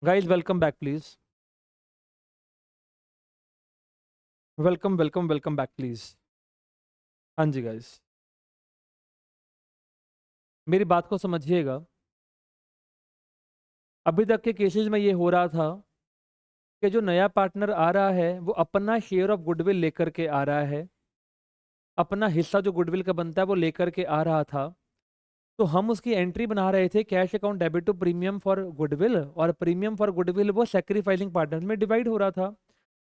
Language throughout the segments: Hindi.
Guys welcome back please. Welcome back please. हाँ जी गाइस, मेरी बात को समझिएगा। अभी तक के केसेस में ये हो रहा था कि जो नया पार्टनर आ रहा है वो अपना शेयर ऑफ गुडविल लेकर के आ रहा है, अपना हिस्सा जो गुडविल का बनता है वो लेकर के आ रहा था। तो हम उसकी एंट्री बना रहे थे, cash account debit to premium for goodwill, और प्रीमियम फॉर गुडविल वो सेक्रीफाइसिंग पार्टनर में डिवाइड हो रहा था।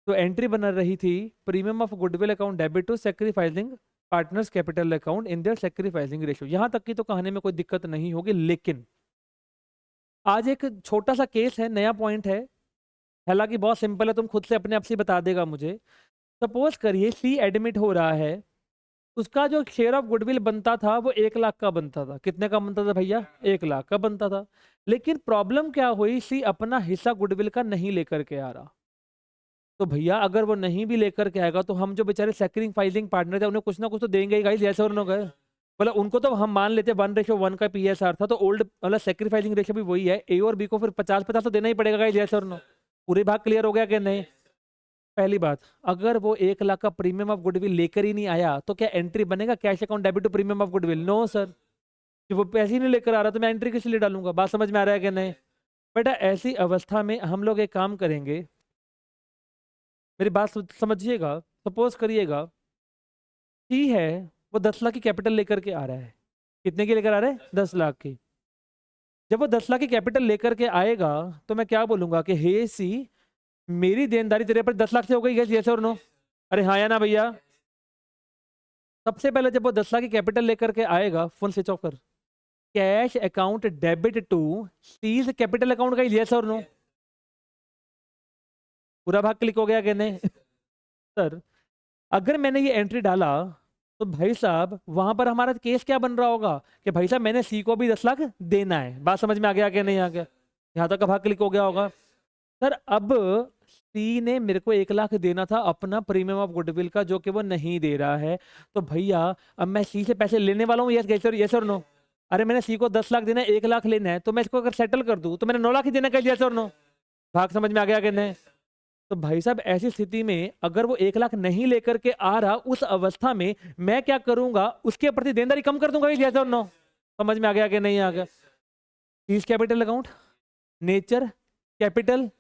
तो एंट्री बना रही थी premium of goodwill account debit to sacrificing partners capital account in their sacrificing ratio. यहां तक की तो कहानी में कोई दिक्कत नहीं होगी, लेकिन आज एक छोटा सा केस है, नया पॉइंट है। हालांकि बहुत सिंपल है, तुम खुद से अपने आप से बता देगा मुझे। सपोज करिए सी एडमिट हो रहा है, उसका जो शेयर ऑफ गुडविल बनता था वो 1 लाख का बनता था। कितने का बनता था भैया? 1 लाख का बनता था। लेकिन प्रॉब्लम क्या हुई, सी अपना हिस्सा गुडविल का नहीं लेकर के आ रहा। तो भैया अगर वो नहीं भी लेकर के आएगा तो हम जो बेचारे सेक्रीफाइसिंग पार्टनर थे उन्हें कुछ ना कुछ तो देंगे ही गाइस, ऐसे और ना गए। मतलब उनको तो हम मान लेते 1:1 का पीएसआर था, तो ओल्ड मतलब सेक्रीफाइसिंग रेशियो भी वही है। ए और बी को फिर 50-50 तो देना ही पड़ेगा गाइस, ऐसे और नो। पूरे भाग क्लियर हो गया कि नहीं? पहली बात, अगर वो 1 लाख का प्रीमियम ऑफ गुडविल लेकर ही नहीं आया तो क्या एंट्री बनेगा cash account debit to premium of goodwill? No sir. कि वो पैसे ही नहीं लेकर आ रहा तो मैं एंट्री किस लिए डालूंगा? बात समझ में आ रहा है कि नहीं? बेटा ऐसी अवस्था में हम लोग एक काम करेंगे, मेरी बात समझिएगा। सपोज करिएगा ही है, वो 10 लाख की कैपिटल लेकर के आ रहा है। कितने की लेकर आ रहा है? 10 लाख की। जब वो 10 लाख की कैपिटल लेकर के आएगा तो मैं क्या बोलूंगा कि हे सी, मेरी देनदारी तेरे पर 10 लाख से हो गई, यस और नो? अरे हाँ या ना भैया? सबसे पहले जब वो 10 लाख की कैपिटल लेकर के आएगा, फोन स्विच ऑफ कर। Cash account debit to C's capital account का, यस और नो? पूरा भाग क्लिक हो गया कि नहीं? सर, अगर मैंने ये एंट्री डाला तो भाई साहब वहां पर हमारा केस क्या बन रहा होगा कि भाई साहब मैंने सी को भी 10 लाख देना है। बात समझ में आ गया कि नहीं आ गया? यहाँ तक का भाग क्लिक हो गया होगा। सर अब सी ने मेरे को 1 लाख देना था अपना प्रीमियम ऑफ गुडविल का, जो कि वो नहीं दे रहा है। तो भैया अब मैं सी से पैसे लेने वाला हूँ, यस और नो? अरे मैंने सी को 10 लाख देना है, 1 लाख लेना है, तो मैं इसको अगर सेटल कर दूं तो मैंने 9 लाख ही देना है, यस और नो? भाग समझ में आ गया कि नहीं? तो भाई साहब ऐसी स्थिति में अगर वो 1 लाख नहीं लेकर के आ रहा, उस अवस्था में मैं क्या करूंगा? उसके प्रति देनदारी कम कर दूंगा, यस और नो? समझ में आ गया कि नहीं आ गया? Fees capital account, nature capital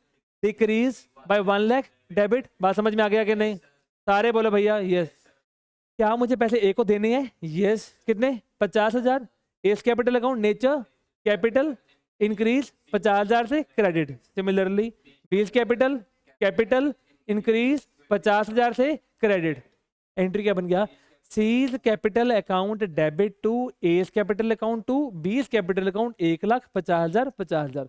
decrease by 1 lakh debit. बात समझ में आ गया कि नहीं? सारे बोलो भैया यस। क्या मुझे पैसे ए को देने हैं? यस। कितने? 50,000। A's capital account nature capital increase 50,000 से credit. Similarly B's capital capital increase 50,000 से क्रेडिट। एंट्री क्या बन गया? C's capital account debit to A's capital account to B's capital account 1,50,000 50,000।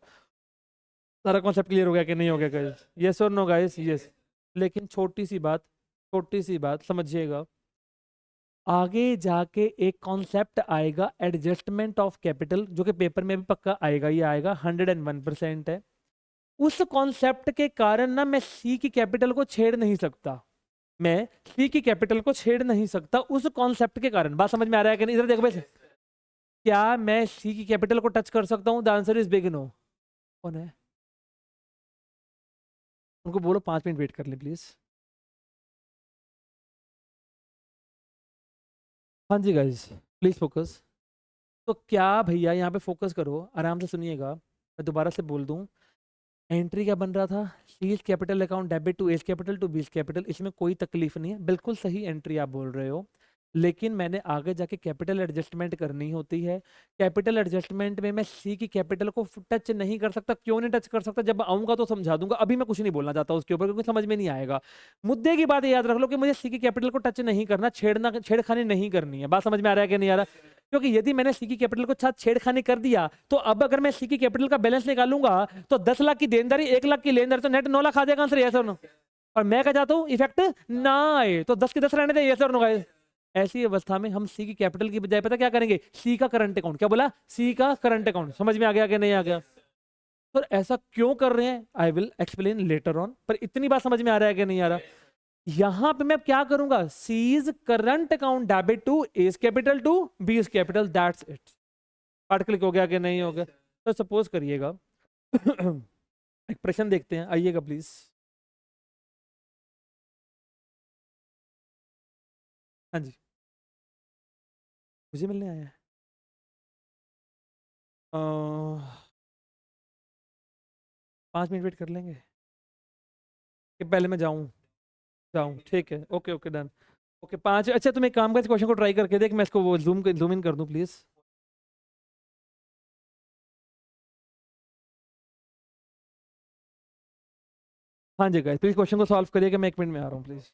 सारा कॉन्सेप्ट क्लियर हो गया कि नहीं हो गया गाइस? यस और नो गाइस? यस। लेकिन छोटी सी बात समझिएगा। आगे जाके एक कॉन्सेप्ट आएगा एडजस्टमेंट ऑफ कैपिटल, जो कि पेपर में भी पक्का आएगा, ये आएगा 101% है। उस कॉन्सेप्ट के कारण ना मैं सी की कैपिटल को छेड़ नहीं सकता, मैं सी की कैपिटल को छेड़ नहीं सकता उस कॉन्सेप्ट के कारण। बात समझ में आ रहा है कि नहीं? इधर देखो भाई, क्या मैं सी की कैपिटल को टच कर सकता हूं? The answer is big no. कौन है? उनको बोलो 5 मिनट वेट कर ले प्लीज। हाँ जी गाइज, प्लीज फोकस। तो क्या भैया यहाँ पे फोकस करो, आराम से सुनिएगा, मैं दोबारा से बोल दूं। एंट्री क्या बन रहा था? C's capital account debit to A's capital to B's capital. इसमें कोई तकलीफ नहीं है, बिल्कुल सही एंट्री आप बोल रहे हो। लेकिन मैंने आगे जाके कैपिटल एडजस्टमेंट करनी होती है। कैपिटल एडजस्टमेंट में मैं सी की कैपिटल को टच नहीं कर सकता। क्यों नहीं टच कर सकता? जब आऊंगा तो समझा दूंगा, अभी मैं कुछ नहीं बोलना चाहता उसके ऊपर क्योंकि समझ में नहीं आएगा। मुद्दे की बात याद रख लो कि मुझे सी की कैपिटल को टच नहीं करना, छेड़खानी नहीं करनी है। बात समझ में आ रहा है कि नहीं आ रहा? क्योंकि यदि मैंने सी की कैपिटल को साथ छेड़खानी कर दिया तो अब अगर मैं सी की कैपिटल का बैलेंस निकालूंगा तो 10 लाख की देनदारी, 1 लाख की लेनदारी, तो नेट 9 लाख आ जाएगा। आंसर यस और नो? और मैं क्या चाहता हूं? इफेक्ट ना आए, तो 10 के 10 रहने दे, यस और नो गाइस? ऐसी अवस्था में हम सी की कैपिटल की बजाय पता क्या करेंगे? सी का करंट अकाउंट। क्या बोला? सी का करंट अकाउंट। समझ में आ गया कि नहीं आ गया? तो ऐसा क्यों कर रहे हैं I will explain later on, पर इतनी बात समझ में आ रहा है कि नहीं आ रहा? यहां पे मैं क्या करूंगा? C's current account debit to A's capital to B's capital, that's it. Part click हो गया कि नहीं हो गया? तो सपोज करिएगा एक प्रश्न देखते हैं, आइएगा प्लीज। हाँ जी, मुझे मिलने आया है। 5 मिनट वेट कर लेंगे कि पहले मैं जाऊँ? जाऊँ, ठीक है, ओके ओके डन। ओके 5, अच्छा तुम एक काम कर, इस क्वेश्चन को ट्राई करके देख, मैं इसको वो जूम इन कर दूँ प्लीज। हाँ जी गाइस, प्लीज क्वेश्चन को सॉल्व करिएगा, मैं 1 मिनट में आ रहा हूँ प्लीज।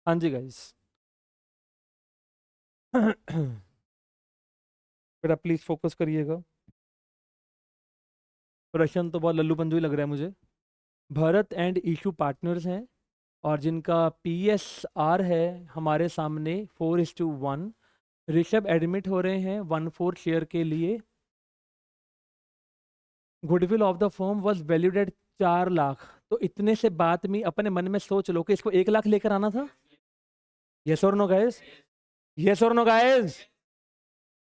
हाँ जी गाइस। बेटा प्लीज फोकस करिएगा, प्रश्न तो बहुत लल्लू पंजू ही लग रहा है मुझे। भरत एंड ईशू पार्टनर्स हैं, और जिनका PSR है हमारे सामने 4:1। ऋषभ एडमिट हो रहे हैं 1/4 शेयर के लिए। Goodwill of the firm was valued at 4 lakh. तो इतने से बात में अपने मन में सोच लो कि इसको 1 लाख लेकर आना था। यस और नो गाइस? यस और no guys?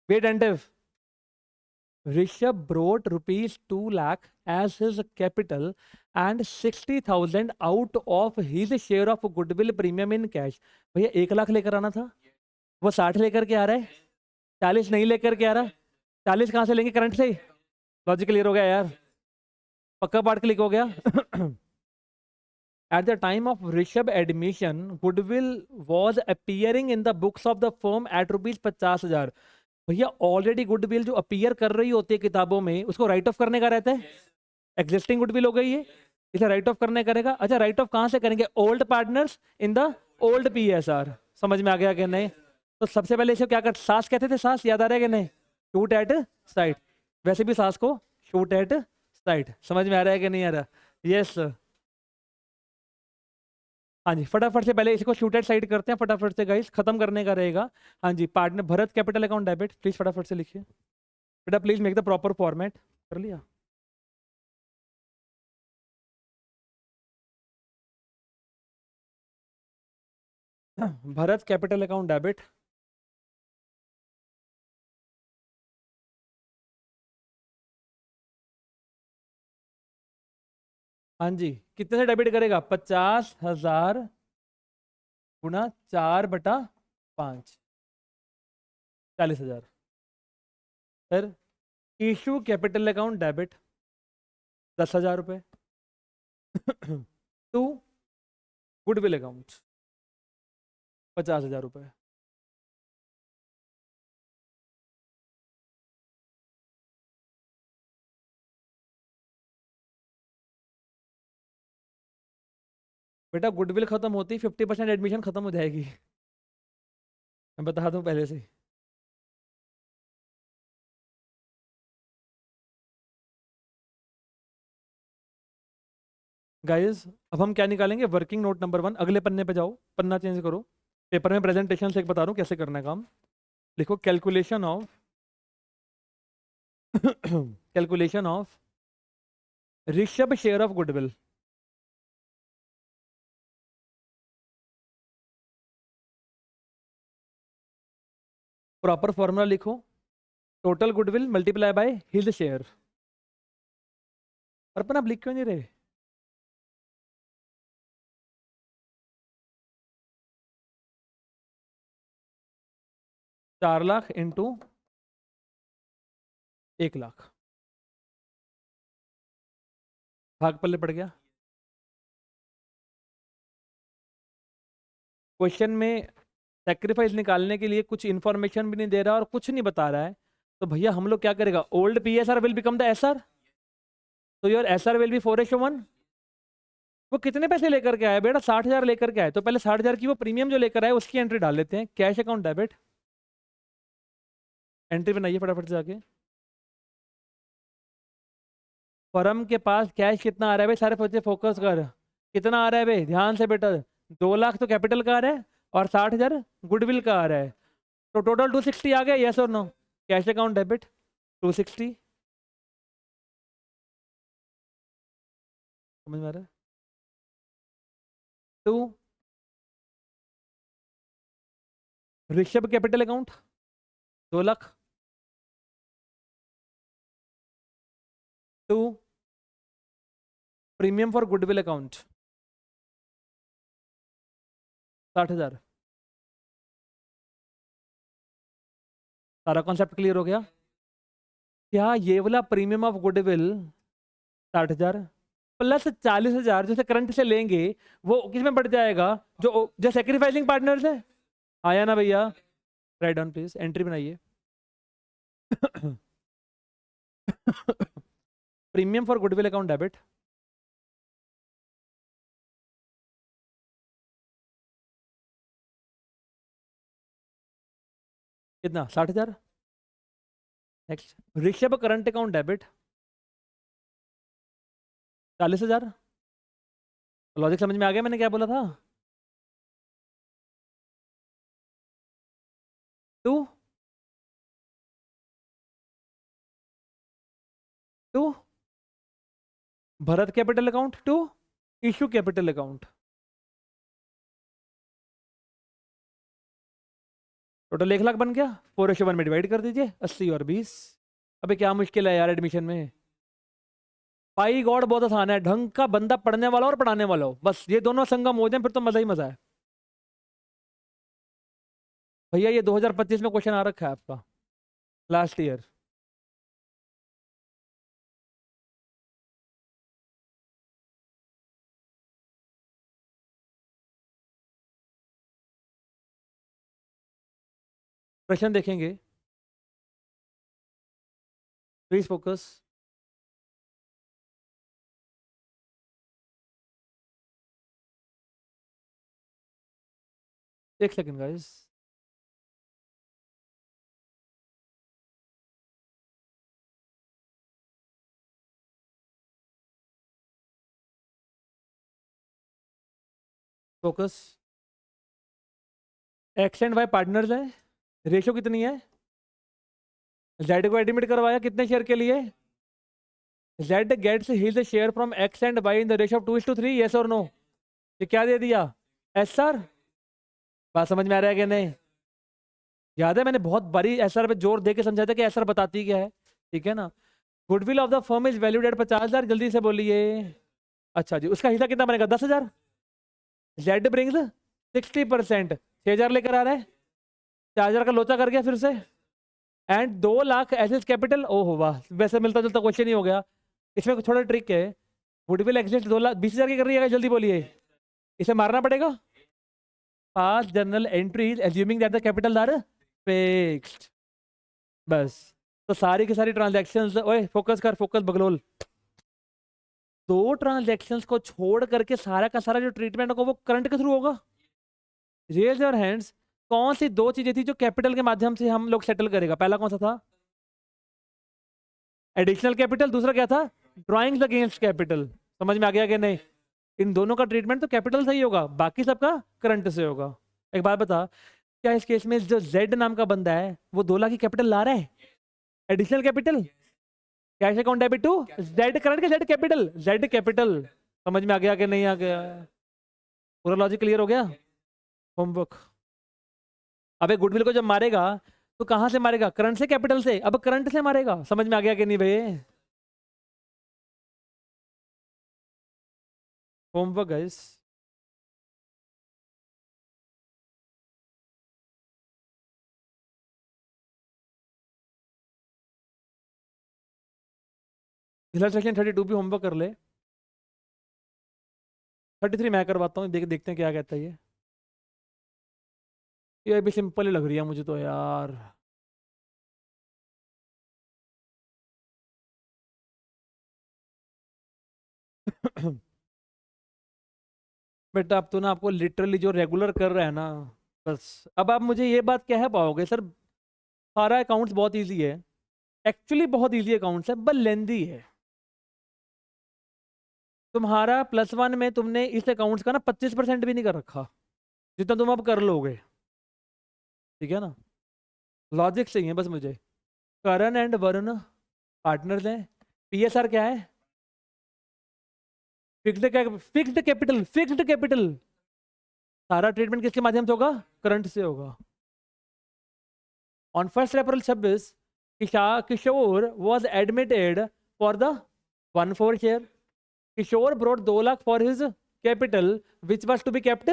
Be attentive. Rishabh brought rupees 2 lakh as his capital and 60,000 out of his share of goodwill premium in cash। भैया 1 लाख लेकर आना था, वो 60 लेकर के आ रहा है, 40 नहीं लेकर के आ रहा। 40 कहाँ से लेंगे, करंट से? लॉजिक क्लियर हो गया यार, पक्का पार्ट क्लिक हो गया। At the time of Rishabh admission, goodwill was appearing in the books of the firm at rupees 50,000। भैया ऑलरेडी गुडविल जो अपीयर कर रही होती है किताबों में, उसको राइट ऑफ करने का रहता है। एग्जिस्टिंग गुडविल हो गई है, इसे राइट ऑफ करने करेगा। अच्छा राइट ऑफ कहाँ से करेंगे? Old partners in the old PSR। समझ में आ गया कि नहीं? तो सबसे पहले इसे क्या कर, सास कहते थे, सास याद आ रहा है कि नहीं? Shoot at site. वैसे भी सास को शूट एट साइट। समझ में आ रहा है कि नहीं आ रहा? यस। हाँ जी, फटाफट से पहले इसको शूट एट साइट करते हैं, फटाफट से गाइस, खत्म करने का रहेगा। हाँ जी, partner Bharat capital account debit, please फटाफट से लिखिए। बेटा please make the proper format. कर लिया? Bharat capital account debit. हाँ जी, कितने से डेबिट करेगा? 50,000 गुना 4/5, 40,000। फिर इशू कैपिटल अकाउंट डेबिट 10,000 रुपये। टू गुडविल अकाउंट 50,000 रुपये। बेटा गुडविल खत्म होती 50% एडमिशन खत्म हो जाएगी, मैं बता दूं पहले से। गाइस अब हम क्या निकालेंगे? Working note number 1। अगले पन्ने पे जाओ, पन्ना चेंज करो। पेपर में प्रेजेंटेशन से एक बता रहा हूँ कैसे करना है काम। लिखो calculation of calculation of Rishabh share of goodwill. Proper formula लिखो, total goodwill multiply by his share. और अपन आप लिख क्यों नहीं रहे? 4 लाख इंटू 1 लाख, भाग पल्ले पड़ गया। क्वेश्चन में सेक्रीफाइस निकालने के लिए कुछ इंफॉर्मेशन भी नहीं दे रहा और कुछ नहीं बता रहा है, तो भैया हम लोग क्या करेगा? Old PSR will become the SR, तो योर एसआर विल बी 4:1। वो कितने पैसे लेकर के आया बेटा? 60,000 लेकर के आए, तो पहले 60,000 की वो प्रीमियम जो लेकर आए उसकी एंट्री डाल लेते हैं। कैश अकाउंट डेबिट, एंट्री बनाइए फटाफट से आके। फर्म के पास कैश कितना आ रहा है भाई? सारे बच्चे फोकस कर, कितना आ रहा है भाई? ध्यान से बेटा। 2 लाख तो कैपिटल का आ रहा है और 60,000 गुडविल का आ रहा है, तो टोटल 260 आ गया। यस और नो? कैश अकाउंट डेबिट 260, समझ में आ रहा है? To Rishabh capital account 2 lakh, to premium for goodwill account 60,000। सारा कॉन्सेप्ट क्लियर हो गया? क्या ये वाला प्रीमियम ऑफ गुडविल 60,000 प्लस 40,000 जैसे करंट से लेंगे, वो किस में बढ़ जाएगा? जो सेक्रीफाइसिंग पार्टनर है। आया ना भैया? राइट डाउन प्लीज, एंट्री बनाइए। Premium for goodwill account debit कितना? 60,000। Next Rishabh current account debit 40,000। Logic समझ में आ गया मैंने क्या बोला था? To to Bharat capital account, to Ishu capital account. Total 1 lakh बन गया। 4:1 में डिवाइड कर दीजिए, 80 और 20। अबे क्या मुश्किल है यार एडमिशन में? पाई गॉड बहुत आसान है, ढंग का बंदा पढ़ने वाला और पढ़ाने वाला हो, बस ये दोनों संगम हो जाए फिर तो मजा ही मजा है। भैया ये 2025 में क्वेश्चन आ रखा है आपका, लास्ट ईयर। प्रश्न देखेंगे, प्लीज फोकस। एक second guys. Focus. X and Y partners है, रेशो कितनी है? जेड को एडमिट करवाया कितने शेयर के लिए? Z gets his share from X and Y in the ratio of 2:3। Yes और नो? ये क्या दे दिया? S R. बात समझ में आ रहा है कि नहीं? याद है मैंने बहुत बारी एस आर पे जोर दे के समझाया था कि एस आर बताती क्या है, ठीक है ना? Goodwill of the firm is valued at 50,000। जल्दी से बोलिए। अच्छा जी, उसका हिस्सा कितना बनेगा? 10,000। जेड ब्रिंग्स 60%, 6,000 लेकर आ रहा है, 4,000 का लोचा कर गया फिर से, एंड 2 लाख एसेट कैपिटल। ओह वाह, वैसे मिलता जुलता क्वेश्चन ही हो गया। इसमें कुछ थोड़ा ट्रिक है। गुडविल एग्जिस्ट 2,20,000 की कर रही है, जल्दी बोलिए, इसे मारना पड़ेगा। पास journal entries assuming that the capital R fixed. बस, तो सारी की सारी ट्रांजैक्शंस, ओए फोकस कर, फोकस बगलोल। 2 ट्रांजैक्शंस को छोड़ करके सारा का सारा जो ट्रीटमेंट होगा वो करंट के थ्रू होगा। रेज योर हैंड्स, कौन सी 2 चीजें थी जो कैपिटल के माध्यम से हम लोग सेटल करेगा? पहला कौन सा था? Additional capital. दूसरा क्या था? Drawings against capital. समझ में आ गया कि नहीं? इन दोनों का ट्रीटमेंट तो कैपिटल से ही होगा, बाकी सबका करंट से होगा। एक बात बता, क्या इस केस में जो जेड नाम का बंदा है वो 2 लाख की कैपिटल ला रहा है? Additional capital, cash account debit to Z current के जेड कैपिटल, जेड कैपिटल। समझ में आ गया कि नहीं आ गया? पूरा लॉजिक क्लियर हो गया? होमवर्क। अबे गुडविल को जब मारेगा तो कहां से मारेगा? करंट से, कैपिटल से? अब करंट से मारेगा। समझ में आ गया कि नहीं भाई? Homework guys. पिछला सेक्शन 32 भी होमवर्क कर ले। 33 मैं करवाता हूँ, देखते हैं क्या कहता है ये भी सिंपल ही लग रही है मुझे तो यार। बेटा अब तो ना आपको लिटरली जो रेगुलर कर रहा है ना, बस अब आप मुझे ये बात कह पाओगे सर सारा अकाउंट्स बहुत इजी है? एक्चुअली बहुत इजी अकाउंट्स है, बस लेंदी है। तुम्हारा +1 में तुमने इस अकाउंट्स का ना 25% भी नहीं कर रखा, जितना तुम अब कर लोगे। ठीक है ना? लॉजिक सही है बस मुझे। करण एंड वरुण पार्टनर्स हैं। पीएसआर क्या है? Fixed capital, fixed capital. सारा ट्रीटमेंट किसके माध्यम से होगा? करंट से होगा। On 1 April 26, Kishore was admitted for the 1/4 share. Kishore brought 2 lakh for his capital, which was to be kept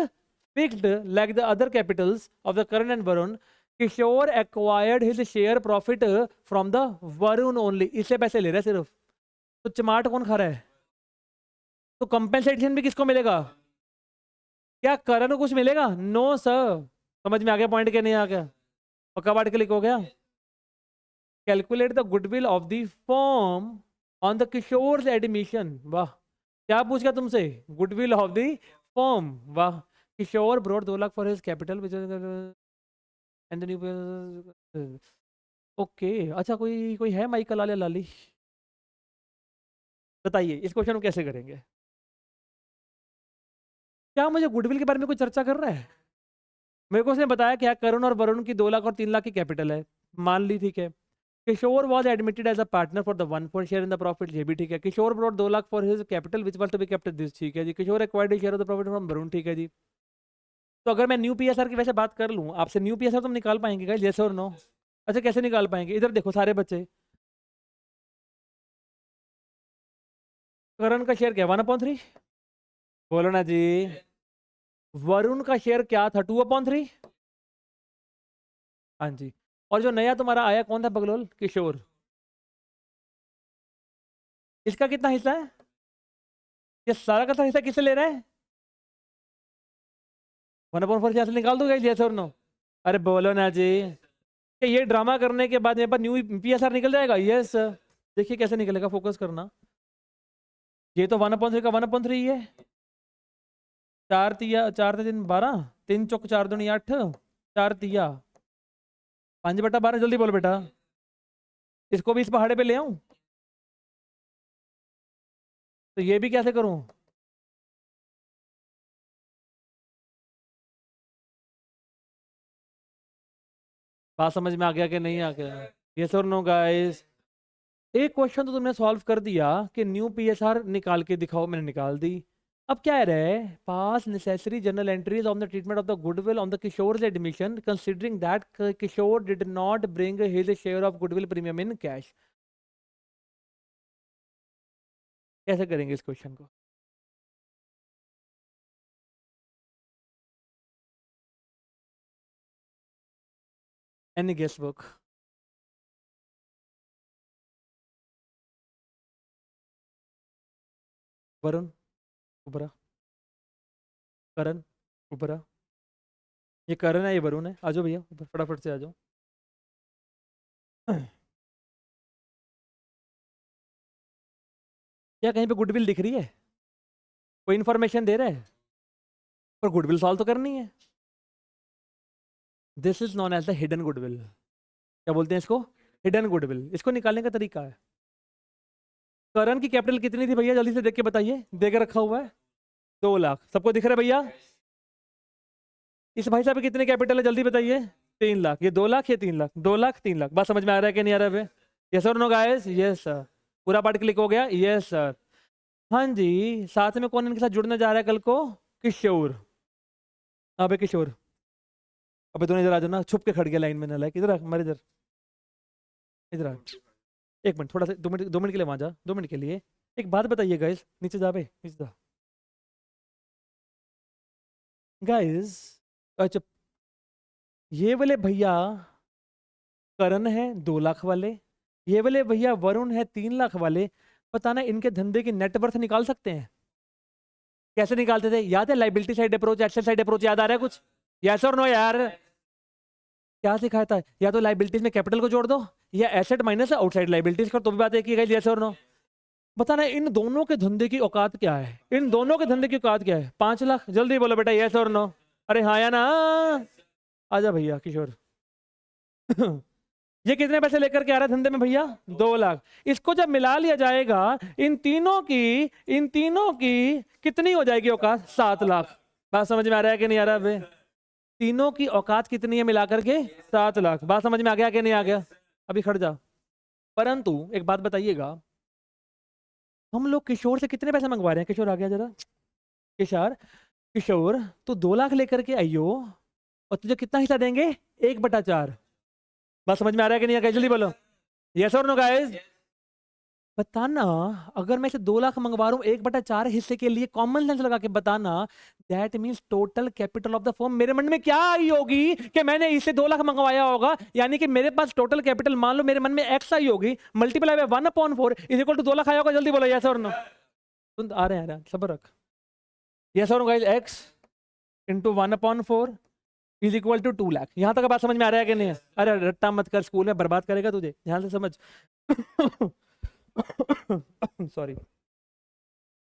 fixed like the other capitals of the Karan and Varun. Kishore acquired his share profit from the Varun only. इससे पैसे ले रहा है सिर्फ, तो चमाट कौन खा रहा है? तो कंपेंसेशन भी किसको मिलेगा? क्या करण को कुछ मिलेगा? No sir. समझ में आ गया पॉइंट के नहीं आ गया? पक्का बात क्लिक हो गया? Calculate the goodwill of the firm on the Kishore admission. वाह, क्या पूछ गया तुमसे? Goodwill of the firm. वाह। Kishore brought 2 lakh for his capital and new. Okay, अच्छा कोई कोई है माइकल लाल या लाली? बताइए इस क्वेश्चन को कैसे करेंगे? क्या मुझे गुडविल के बारे में कोई चर्चा कर रहा है? मेरे को उसने बताया क्या करुण और वरुण की 2 लाख और 3 लाख की कैपिटल है, मान ली, ठीक है। किशोर was admitted as a partner for the 1/4 share in the profit, ये भी ठीक है। किशोर brought 2 lakh for his capital which was to be kept this, ठीक है जी। किशोर acquired a share of the profit from Varun, ठीक है जी। तो अगर मैं न्यू पीएसआर की वैसे बात कर लूं आपसे, न्यू पीएसआर तुम निकाल पाएंगे गाइस? यस और नो? अच्छा कैसे निकाल पाएंगे? इधर देखो सारे बच्चे, करण का शेयर क्या 1/3? बोलो ना जी। वरुण का शेयर क्या था? 2/3। हाँ जी। और जो नया तुम्हारा आया कौन था बगलोल? किशोर। इसका कितना हिस्सा है? ये सारा का सारा हिस्सा किससे ले रहा है? 1/4 से निकाल दो गाइस, यस और नो? अरे बोलो ना जी। कि ये ड्रामा करने के बाद मेरे पास न्यू पीएसआर निकल जाएगा? यस। देखिए कैसे निकलेगा, फोकस करना। ये तो 1/3 का 1/3 है। 4 तिया 4 3 12, 3 चौक 4 दूनी 8, 4 तिया 5/12। जल्दी बोलो बेटा, इसको भी इस पहाड़े पे ले आऊं? तो ये भी कैसे करूं? बात समझ में आ गया कि नहीं आ गया? यस और नो गाइस? एक क्वेश्चन तो तुमने सॉल्व कर दिया कि न्यू पीएसआर निकाल के दिखाओ, मैंने निकाल दी। अब क्या है? Pass necessary journal entries on the treatment of the goodwill on the Kishore admission considering that Kishore did not bring his share of goodwill premium in cash. कैसे करेंगे इस क्वेश्चन को? Any guess book? वरुण उबरा, करण उबरा। ये करण है, ये वरुण है। आ जाओ भैया ऊपर, फटाफट से आ जाओ। क्या कहीं पे गुडविल दिख रही है? कोई इन्फॉर्मेशन दे रहा है? पर गुडविल सॉल्व तो करनी है। This is known as the hidden goodwill. क्या बोलते हैं इसको? Hidden goodwill. इसको निकालने का तरीका है, करण की कैपिटल कितनी थी भैया, जल्दी से देख के बताइए, दे के रखा हुआ है 2 लाख, सबको दिख रहा है भैया? इस भाई साहब की कितनी कैपिटल है, जल्दी बताइए? 3 लाख। ये 2 लाख, ये 3 लाख, 2 लाख 3 लाख। बात समझ में आ रहा है कि नहीं आ रहा है? यस और नो गाइस? Yes sir. पूरा पार्ट क्लिक हो गया? Yes sir. हाँ जी। साथ में कौन इनके साथ जुड़ने जा रहा है कल को? किशोर। अबे किशोर, अबे दोनों इधर आ जाओ ना, छुप के खड़ गया लाइन में ना, लाइक इधर आ, मर इधर, इधर आ। 1 मिनट, थोड़ा सा 2 मिनट, 2 मिनट के लिए वहां जा, 2 मिनट के लिए। एक बात बताइए गाइस, नीचे जा बे, नीचे जा गाइस। अच्छा, ये वाले भैया करण है 2 लाख वाले, ये वाले भैया वरुण है 3 लाख वाले। पता ना इनके धंधे की नेटवर्थ निकाल सकते हैं? कैसे निकालते थे, याद है? Liability side approach, asset side approach, याद आ रहा है कुछ? यस और नो यार? क्या सिखाया था? या तो लाइबिलिटीज में कैपिटल को जोड़ दो, या एसेट माइनस आउटसाइड लाइबिलिटीज कर, तो भी बात एक ही है। यस और नो? बता ना इन दोनों के धंधे की औकात क्या है, इन दोनों के धंधे की औकात क्या है? 5 लाख। जल्दी बोलो बेटा, यस और नो? अरे हाँ या ना? आजा भैया किशोर। ये कितने पैसे लेकर के आ रहा है धंधे में भैया? 2 लाख। इसको जब मिला लिया जाएगा, इन तीनों की कितनी हो जाएगी औकात? 7 लाख। बात समझ में आ रहा है कि नहीं आ रहा है? तीनों की औकात कितनी है मिलाकर के? 7 लाख। बात समझ में आ गया कि नहीं आ गया? अभी खड़ जा। परंतु एक बात बताइएगा, हम लोग किशोर से कितने पैसे मंगवा रहे हैं? किशोर आ गया जरा। किशोर, किशोर तू 2 लाख लेकर के आइयो, और तुझे कितना हिस्सा देंगे? 1/4। बात समझ में आ रहा है कि नहीं आ गया? जल्दी बोलो, यस और नो गाइस? बताना, अगर मैं इसे 2 लाख मंगवा रहा हूँ 1/4 हिस्से के लिए, कॉमन सेंस लगा के बताना, that means total capital of the firm. मेरे मन में क्या आई होगी कि मैंने इसे 2 लाख मंगवाया होगा, यानी कि मेरे पास टोटल कैपिटल, मान लो मेरे मन में एक्स आई होगी, multiply by 1/4 is equal to 2 lakh आया होगा। जल्दी बोलो यस और नो? तुम आ रहे हैं, सबर रख। यस और no guys? X into 1/4 is equal to 2 lakh. यहां तक बात समझ में आ रहा है कि नहीं? अरे रट्टा मत कर, स्कूल में बर्बाद करेगा तुझे, ध्यान से समझ। सॉरी।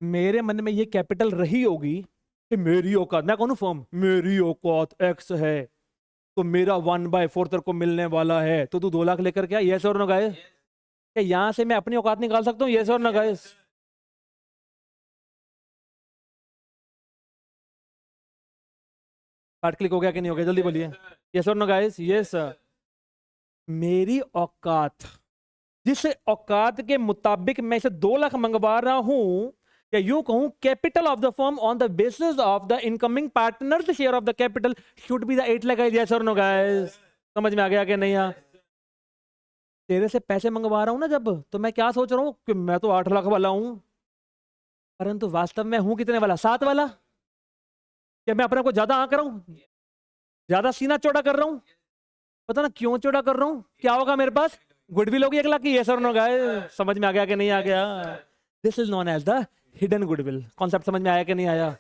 मेरे मन में ये कैपिटल रही होगी कि मेरी औकात, मैं कौन फर्म, मेरी औकात एक्स है, तो मेरा 1/4 तेरे को मिलने वाला है, तो तू 2 लाख लेकर क्या? यस और नो गाइस? क्या यहां से मैं अपनी औकात निकाल सकता हूँ? यस और नो गाइस? पार्ट क्लिक हो गया कि नहीं हो गया? जल्दी बोलिए, यस और नो गाइस? Yes sir. मेरी औकात, जिस औकात के मुताबिक मैं इसे 2 लाख मंगवा रहा हूं, या यूं कहूं capital of the firm on the basis of the incoming partner share of the capital should be the 8 lakh. Yes और नो गाइस? समझ में आ गया कि नहीं? तेरे से पैसे मंगवा रहा हूं ना जब, तो मैं क्या सोच रहा हूं कि मैं तो 8 लाख वाला हूं, परंतु वास्तव में हूं कितने वाला? 7 वाला। क्या मैं अपने को ज्यादा आंक रहा हूं, ज्यादा सीना चौड़ा कर रहा हूं? पता ना क्यों चौड़ा कर रहा हूं? क्या होगा मेरे पास? गुडविल होगी 1 लाख की। यस और नो गाइस? समझ में आ गया कि नहीं आ गया? This is known as the hidden goodwill. Concept समझ में आया कि नहीं आया?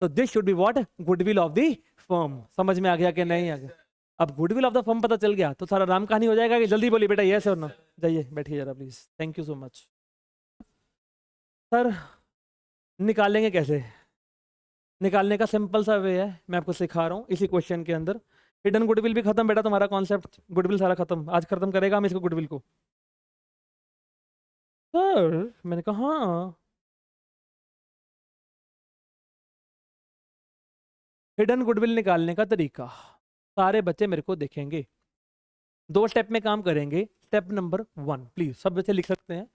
तो this should be what? Goodwill of the firm. समझ में आ गया कि नहीं आ गया? अब गुडविल ऑफ द फर्म पता चल गया तो सारा राम कहानी हो जाएगा कि? जल्दी बोलिए बेटा, यस और नो? जाइए बैठिए जरा please, thank you so much. Sir निकालेंगे कैसे? निकालने का सिंपल सा वे है, मैं आपको सिखा रहा हूँ इसी क्वेश्चन के अंदर। हिडन गुडविल भी खत्म बेटा, तुम्हारा कॉन्सेप्ट गुडविल सारा खत्म, आज खत्म करेगा हम इसको गुडविल को। सर मैंने कहा हाँ। हिडन गुडविल निकालने का तरीका सारे बच्चे मेरे को देखेंगे, 2 स्टेप में काम करेंगे। स्टेप नंबर 1, प्लीज सब बच्चे लिख सकते हैं।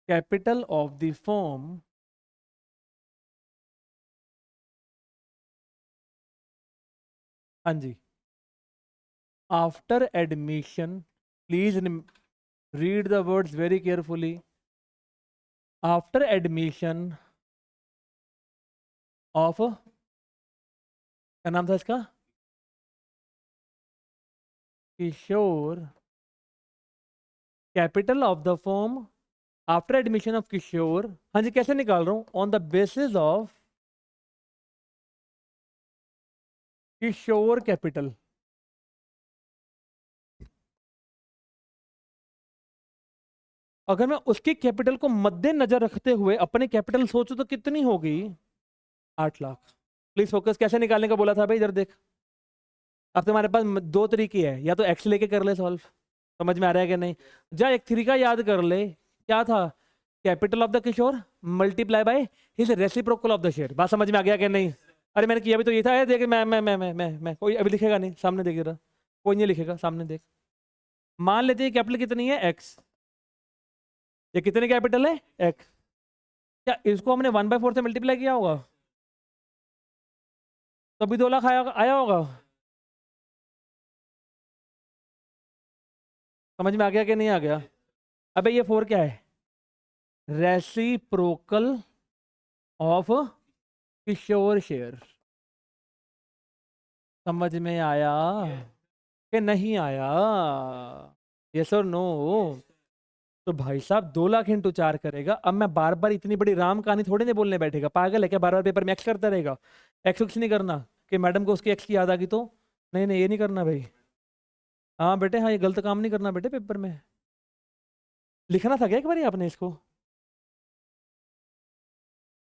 कैपिटल ऑफ द फर्म हाँ जी, after admission, please read the words very carefully. After admission of, क्या नाम था इसका, Kishore, capital of the firm after admission of Kishore. हाँ जी, कैसे निकाल रहा हूं, on the basis of Kishore capital. अगर मैं उसकी कैपिटल को मद्देनजर रखते हुए अपने कैपिटल सोचूं तो कितनी होगी, 8 लाख। प्लीज फोकस, कैसे निकालने का बोला था भाई, इधर देख। अब तुम्हारे पास दो तरीके हैं, या तो एक्स लेके कर ले सॉल्व, समझ में आ रहा है कि नहीं, जा एक तरीका याद कर ले, क्या था, capital of the Kishore multiply by his reciprocal of the share. बात समझ में आ गया कि नहीं? अरे मैंने किया भी तो ये था, देख मैं कोई अभी लिखेगा नहीं, सामने देख रहा, कोई नहीं लिखेगा, सामने देख। मान लेते हैं कैपिटल कितनी है, एक्स, ये कितने कैपिटल है, एक्स। क्या इसको हमने 1/4 से मल्टीप्लाई किया होगा, तभी 2 लाख आया आया होगा। समझ में आ गया कि नहीं आ गया? अबे ये 4 क्या है, रेसिप्रोकल ऑफ किशोर शेयर। समझ में आया कि नहीं आया, यस और नो? तो भाई साहब 2 लाख इंटू 4 करेगा। अब मैं बार बार इतनी बड़ी राम कहानी थोड़ी नहीं बोलने बैठेगा, पागल है क्या, बार बार पेपर में एक्स करता रहेगा। एक्स कुछ नहीं करना कि मैडम को उसकी एक्स की याद आ गई तो, नहीं नहीं ये नहीं करना भाई। हाँ बेटे हाँ, ये गलत काम नहीं करना बेटे, पेपर में लिखना था क्या एक बार आपने इसको,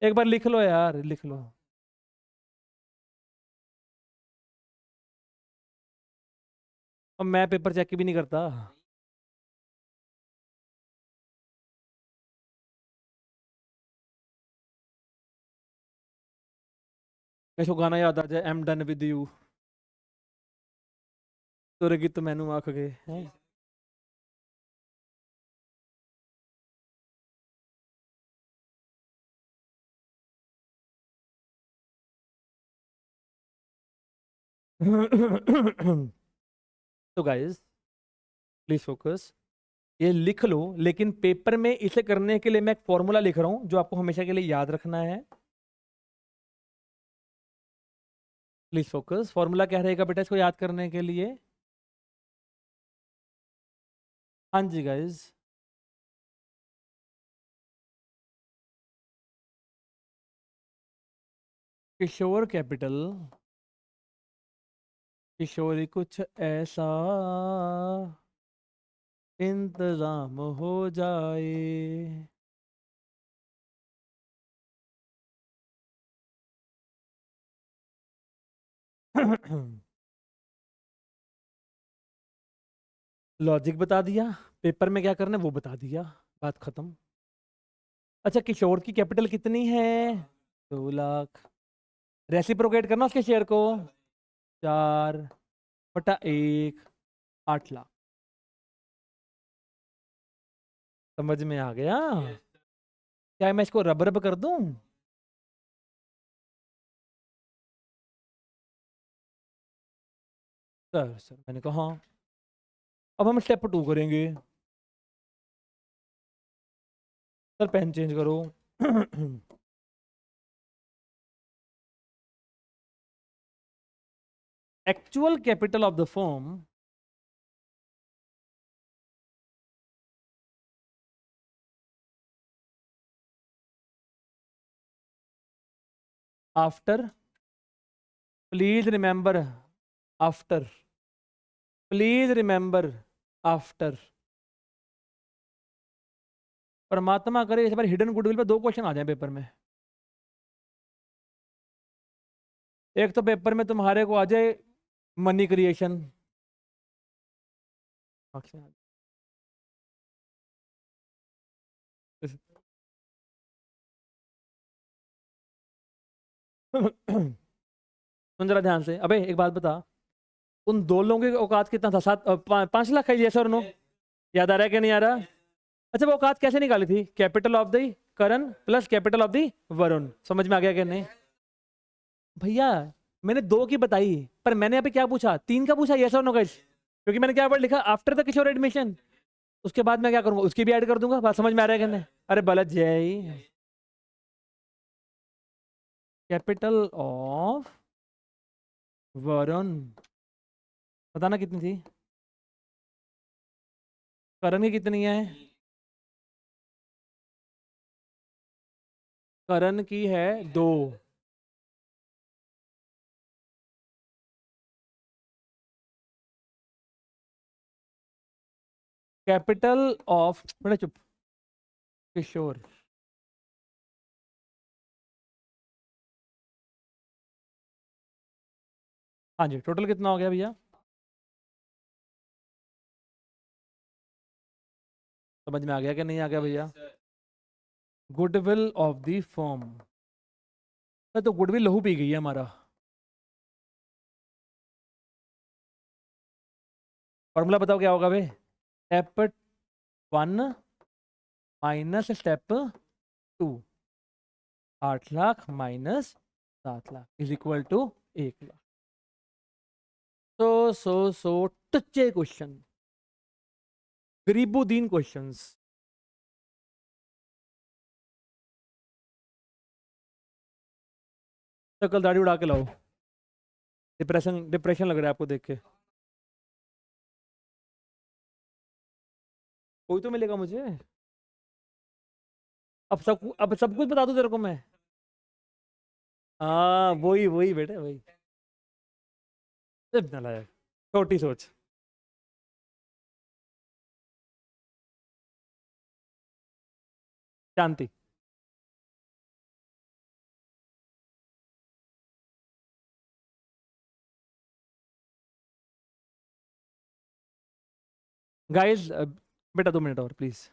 एक बार लिख लो यार, लिख लो। अब मैं पेपर चेक भी नहीं करता। इसको गाना याद आ जाए, I am done with you, तेरे गीत मैनू आख गए हैं। तो गाइस प्लीज फोकस, ये लिख लो, लेकिन पेपर में इसे करने के लिए मैं एक फॉर्मूला लिख रहा हूं जो आपको हमेशा के लिए याद रखना है। प्लीज फोकस, फॉर्मूला क्या रहेगा बेटा इसको याद करने के लिए? हाँ जी गाइस, किशोर कैपिटल, किशोरी कुछ ऐसा इंतजाम हो जाए। लॉजिक बता दिया, पेपर में क्या करना है वो बता दिया, बात खत्म। अच्छा किशोर की कैपिटल कितनी है, 2 लाख, रेसिप्रोकेट करना उसके शेयर को, 4/1, 8 लाख। समझ में आ गया? क्या मैं इसको रब रब कर दूं? सर मैंने कहा हाँ। अब हम स्टेप 2 करेंगे। सर पेन चेंज करो। Actual capital of the firm after, please remember, after, please remember, after. परमात्मा करे इस बार हिडन गुडविल पे 2 क्वेश्चन आ जाए पेपर में। एक तो पेपर में तुम्हारे को आ जाए मनी क्रिएशन, सुन जरा ध्यान से। अबे एक बात बता, उन 2 लोगों की औकात कितना था, 5 लाख है, यस और नो? याद आ रहा है कि नहीं आ रहा? अच्छा वो औकात कैसे निकाली थी, capital of the Karan plus capital of the Varun. समझ में आ गया कि नहीं? भैया मैंने 2 की बताई, पर मैंने अभी क्या पूछा, 3 का पूछा, यस और नो गाइस? क्योंकि मैंने क्या वर्ड लिखा, आफ्टर द किशोर एडमिशन, उसके बाद मैं क्या करूंगा, उसकी भी ऐड कर दूंगा। बात समझ में आ रहा है कि नहीं? अरे बलत जय। कैपिटल ऑफ वरुण, बताना कितनी थी? करण की कितनी है? करण की है 2। कैपिटल ऑफ, बेटा चुप, किशोर। हाँ जी, टोटल कितना हो गया भैया? समझ में आ गया कि नहीं आ गया भैया? गुडविल ऑफ द फर्म, तो गुडविल लहू पी गई है हमारा। फॉर्मूला बताओ क्या होगा बे? Step 1 minus step 2, 8 lakh minus 7 lakh is equal to 1 lakh. So टच्चे क्वेश्चन, गरीबुद्दीन क्वेश्चंस। तो कल दाढ़ी उड़ा के लाओ, डिप्रेशन डिप्रेशन लग रहा है आपको देख के। कोई तो मिलेगा मुझे। अब सब कुछ बता दूं तेरे को मैं? हाँ वही वही बेटे वही। सिर्फ नालायक, छोटी सोच। शांति। गाइस, बेटा 2 मिनट और प्लीज।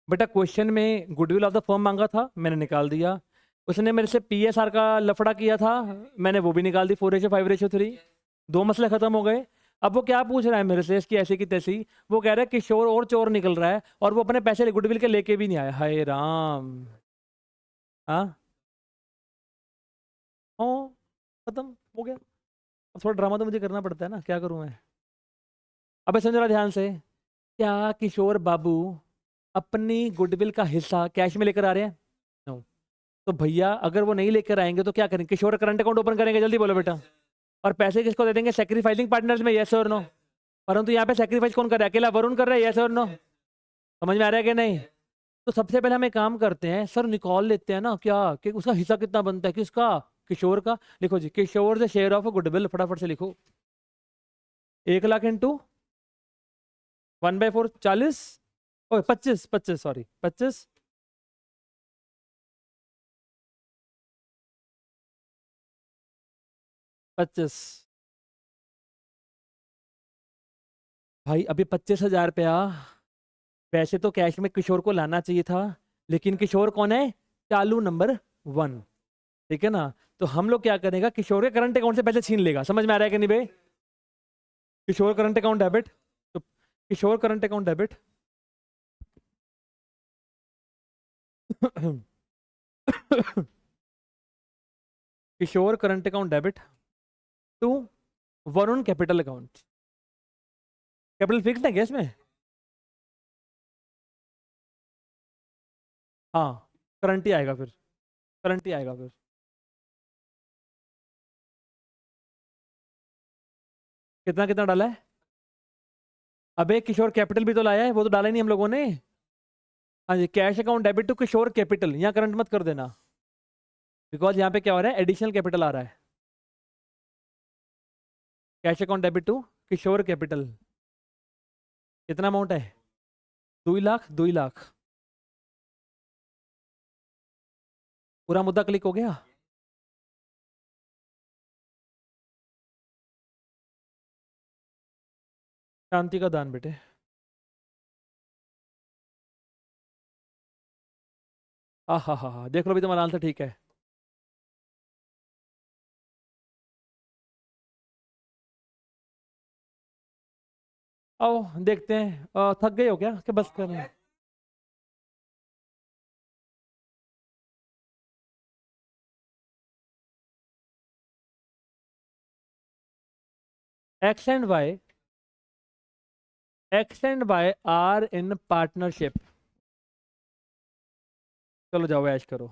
बेटा क्वेश्चन में गुडविल ऑफ द फर्म मांगा था, मैंने निकाल दिया। उसने मेरे से पीएसआर का लफड़ा किया था, मैंने वो भी निकाल दी, 4:5:3। 2 मसले खत्म हो गए। अब वो क्या पूछ रहा है मेरे से, इसकी ऐसी की तैसी। वो कह रहा है किशोर और चोर निकल रहा है, और वो अपने पैसे गुडविल के लेके भी नहीं आया। हाय राम। हाँ। हाँ, खत्म हो गया। अब थोड़ा ड्रामा तो मुझे करना पड़ता है ना, क्या करूं मैं? अबे सुन जरा ध्यान से। क्या किशोर बाबू अपनी गुडविल का हिस्सा कैश में लेकर आ रहे हैं? नो। तो भैया अगर वो नहीं लेकर आएंगे तो क्या करेंगे? किशोर करंट अकाउंट ओपन करेंगे, जल्दी बोलो बेटा। और पैसे किसको दे देंगे? सेक्रीफाइसिंग पार्टनर्स में, यस और नो? परंतु यहाँ पे सेक्रीफाइस कौन कर रहा है? अकेला वरुण कर रहा है, यस और नो? समझ में आ रहा है कि नहीं? तो सबसे पहले हम एक काम करते हैं सर, निकाल लेते हैं ना क्या कि उसका हिस्सा कितना बनता है। किसका? किशोर का। लिखो जी, किशोर से शेयर ऑफ गुडविल, फटाफट से लिखो। 1 लाख इंटू 1/4, 40। ओ 25, 25 सॉरी 25। 25 भाई, अभी 25,000 रुपया वैसे तो कैश में किशोर को लाना चाहिए था, लेकिन किशोर कौन है? चालू नंबर 1। ठीक है ना? तो हम लोग क्या करेगा, किशोर के करंट अकाउंट से पैसे छीन लेगा। समझ में आ रहा है कि नहीं भाई? Kishore current account debit. तो Kishore current account debit. Kishore current account debit to Varun capital account. Capital fix है क्या इसमें? हाँ, करंट ही आएगा फिर। करंट ही आएगा फिर। कितना कितना डाला है? अबे किशोर कैपिटल भी तो लाया है, वो तो डाला ही नहीं हम लोगों ने। हाँ जी, cash account debit to Kishore capital, यहाँ करंट मत कर देना, बिकॉज यहाँ पे क्या हो रहा है, एडिशनल कैपिटल आ रहा है। Cash account debit to Kishore capital. कितना अमाउंट है? 2 लाख, 2 लाख। पूरा मुद्दा क्लिक हो गया। शांति का दान बेटे। हा, देख लो भी, तुम्हारा आंसर ठीक है। आओ देखते हैं। थक गए हो क्या कि बस कर रहे हैं? X and Y are in partnership. चलो जाओ ऐश करो।